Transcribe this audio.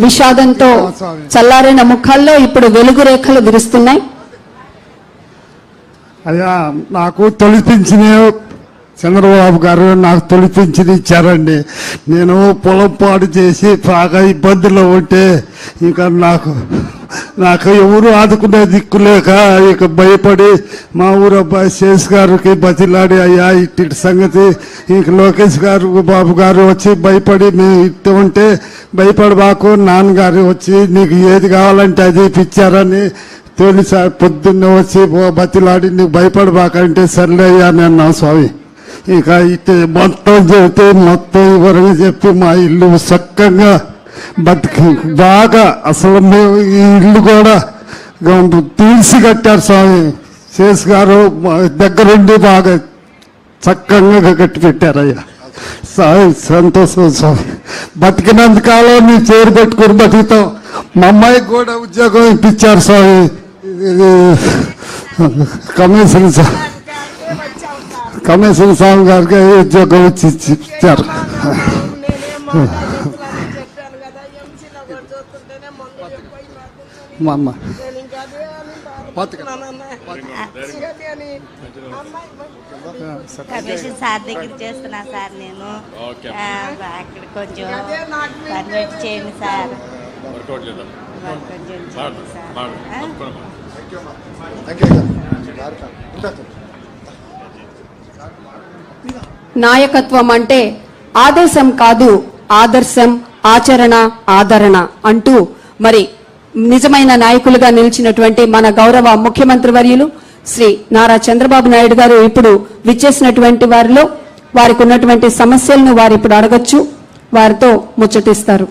విషాదంతో చల్లారిన ముఖాల్లో ఇప్పుడు వెలుగు రేఖలు విరుస్తున్నాయి. అయ్యా, నాకు తొలిపించిన చంద్రబాబు గారు నాకు తొలిపించి ఇచ్చారండి. నేను పొలం పాడు చేసి బాగా ఇబ్బందుల్లో ఉంటే ఇంకా నాకు ఎవరు ఆదుకునే దిక్కులేక ఇక భయపడి మా ఊరు అబ్బాయి శేష్ గారికి బతిలాడి, అయ్యా ఇట్టి సంగతి ఇంక లోకేష్ గారు బాబు గారు వచ్చి భయపడి మేము ఇట్టు ఉంటే భయపడబాకు, నాన్నగారు వచ్చి నీకు ఏది కావాలంటే అది ఇప్పించారని తొలిసారి పొద్దున్నే వచ్చి బతిలాడి నీకు భయపడబాకంటే సర్లే అయ్యా నేను స్వామి. ఇక ఇటు మొత్తం చెబితే మొత్తం వివరంగా చెప్పి మా ఇల్లు చక్కగా బతికి బాగా అసలు మేము ఈ ఇల్లు కూడా తీసి కట్టారు స్వామి. శేష్ గారు దగ్గరుండి బాగా చక్కగా కట్టి పెట్టారయ్యా. స్వామి సంతోషం స్వామి. బతికినంతకాలం మీ చేరు పెట్టుకుని బతుకుతాం. మా అమ్మాయికి కూడా ఉద్యోగం ఇప్పించారు స్వామి. కమిషన్ స్వామి గారికి ఉద్యోగం ఇచ్చారు. మా అమ్మ కమిషన్ సార్ దగ్గర చేస్తున్నా సార్. నేను అక్కడ కొంచెం పర్మిట్ చేయండి సార్. నాయకత్వం అంటే ఆదేశం కాదు, ఆదర్శం, ఆచరణ, ఆదరణ అంటూ మరి నిజమైన నాయకులుగా నిలిచినటువంటి మన గౌరవ ముఖ్యమంత్రి వర్యులు శ్రీ నారా చంద్రబాబు నాయుడు గారు ఇప్పుడు విచ్చేసినటువంటి వారిలో వారికి ఉన్నటువంటి సమస్యలను వారు ఇప్పుడు అడగచ్చు, వారితో ముచ్చటిస్తారు.